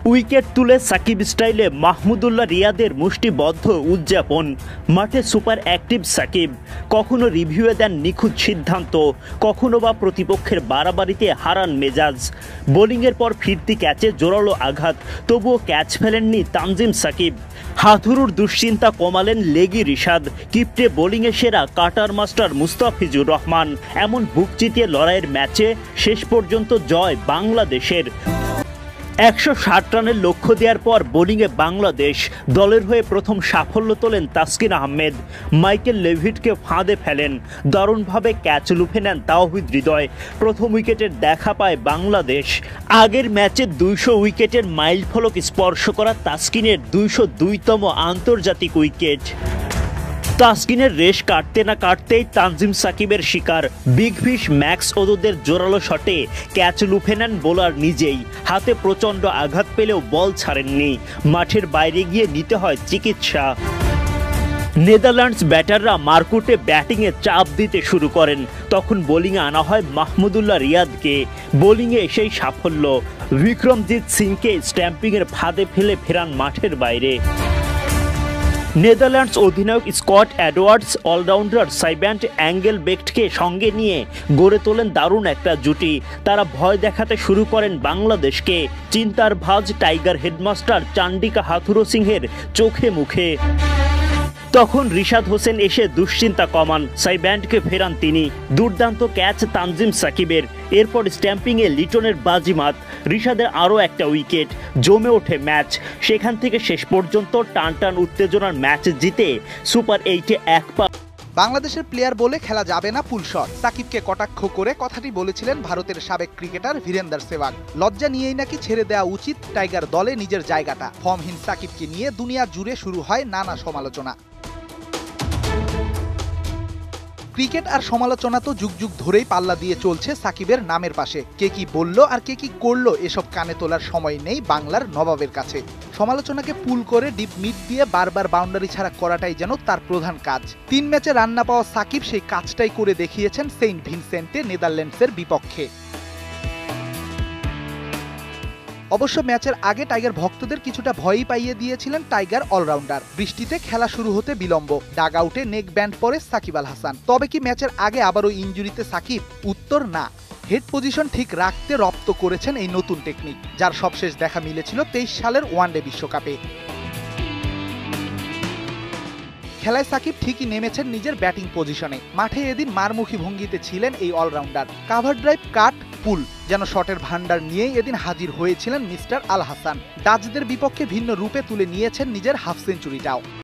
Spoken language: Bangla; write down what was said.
উইকেট তুলে সাকিব স্টাইলে মাহমুদুল্লাহ রিয়াদের মুষ্টিবদ্ধ উদযাপন। মাঠে সুপার অ্যাক্টিভ সাকিব, কখনো রিভিউয়ে দেন নিখুঁত সিদ্ধান্ত, কখনো বা প্রতিপক্ষের বাড়াবাড়িতে হারান মেজাজ। বোলিংয়ের পর ফিরতি ক্যাচে জোরালো আঘাত, তবুও ক্যাচ ফেলেননি তানজিম সাকিব। হাথুরুর দুশ্চিন্তা কমালেন লেগি রিশাদ। কিপ্টে বোলিংয়ে সেরা কাটার মাস্টার মুস্তাফিজুর রহমান। এমন বুক চিতিয়ে লড়াইয়ের ম্যাচে শেষ পর্যন্ত জয় বাংলাদেশের। 160 রানের লক্ষ্য দেওয়ার পর বোলিংয়ে বাংলাদেশ দলের হয়ে প্রথম সাফল্য তোলেন তাসকিন আহমেদ। মাইকেল লেভিটকে ফাঁদে ফেলেন, দারুণভাবে ক্যাচ লুফে নেন তাওহিদ হৃদয়। প্রথম উইকেটের দেখা পায় বাংলাদেশ। আগের ম্যাচে 200 উইকেটের মাইলফলক স্পর্শ করা তাসকিনের 202তম আন্তর্জাতিক উইকেট। তাসকিনের রেশ কাটতে না কাটতেই তানজিম সাকিবের শিকার। বিগ ফিশ ম্যাক্স ওদের জোরালো শটে ক্যাচ লুফে নেন বোলার নিজেই। হাতে প্রচণ্ড আঘাত পেলেও বল ছাড়েননি। মাঠের বাইরে গিয়ে নিতে হয় চিকিৎসা। নেদারল্যান্ডস ব্যাটাররা মারকুটে ব্যাটিংয়ে চাপ দিতে শুরু করেন। তখন বোলিংয়ে আনা হয় মাহমুদুল্লাহ রিয়াদকে। বোলিংয়ে এসেই সাফল্য। বিক্রমজিৎ সিংকে স্ট্যাম্পিংয়ের ফাঁদে ফেলে ফেরান মাঠের বাইরে। নেদারল্যান্ডস অধিনায়ক স্কট এডওয়ার্ডস অলরাউন্ডার সাইব্যান্ট অ্যাঙ্গেলবেক্টকে সঙ্গে নিয়ে গড়ে তোলেন দারুণ একটা জুটি। তারা ভয় দেখাতে শুরু করেন বাংলাদেশকে। চিন্তার ভাঁজ টাইগার হেডমাস্টার চান্ডিকা হাথুরু সিংহের চোখে মুখে। তখন রিশাদ হোসেন এসে দুশ্চিন্তা কমান, সাইব্যান্ডকে ফেরান তিনি। দুর্দান্ত ক্যাচ তানজিম সাকিবের। এরপর স্ট্যাম্পিংয়ে লিটনের বাজিমাত। রিশাদের আরও একটা উইকেট। জমে ওঠে ম্যাচ। সেখান থেকে শেষ পর্যন্ত টানটান উত্তেজনার ম্যাচ জিতে সুপার 8-এ এক পা। বাংলাদেশের প্লেয়ার বলে খেলা যাবে না ফুল শট, সাকিবকে কটাক্ষ করে কথাটি বলেছিলেন ভারতের সাবেক ক্রিকেটার বীরেন্দর সেহবাগ। লজ্জা নিয়েই নাকি ছেড়ে দেওয়া উচিত টাইগার দলে নিজের জায়গাটা। ফর্মহীন সাকিবকে নিয়ে দুনিয়া জুড়ে শুরু হয় নানা সমালোচনা। ক্রিকেট আর সমালোচনা তো যুগ যুগ ধরেই পাল্লা দিয়ে চলছে সাকিবের নামের পাশে। কে কি বলল আর কে কি করলো এসব কানে তোলার সময় নেই বাংলার নবাবের কাছে। সমালোচনাকে পুল করে ডিপ মিড দিয়ে বারবার বাউন্ডারি ছাড়া করাটাই যেন তার প্রধান কাজ। 3 ম্যাচে রান না পাওয়া সাকিব সেই কাজটাই করে দেখিয়েছেন সেন্ট ভিনসেন্টে নেদারল্যান্ডসের বিপক্ষে। অবশ্য ম্যাচের আগে টাইগার ভক্তদের কিছুটা ভয়ই পাইয়ে দিয়েছিলেন টাইগার অলরাউন্ডার। বৃষ্টিতে খেলা শুরু হতে বিলম্ব, ডাগ আউটে নেক ব্যান্ড পরে সাকিব আল হাসান। তবে কি ম্যাচের আগে আবারও ইনজুরিতে সাকিব? উত্তর না। হেড পজিশন ঠিক রাখতে রপ্ত করেছেন এই নতুন টেকনিক, যার সবশেষ দেখা মিলেছিল 23 সালের ওয়ানডে বিশ্বকাপে। খেলায় সাকিব ঠিকই নেমেছেন নিজের ব্যাটিং পজিশনে। মাঠে এদিন মারমুখী ভঙ্গিতে ছিলেন এই অলরাউন্ডার। কাভার ড্রাইভ, কাট, পুল যেন শটের ভান্ডার নিয়েই এদিন হাজির হয়েছিলেন মিস্টার আল হাসান। ডাচদের বিপক্ষে ভিন্ন রূপে তুলে নিয়েছেন নিজের হাফ সেঞ্চুরিটাও।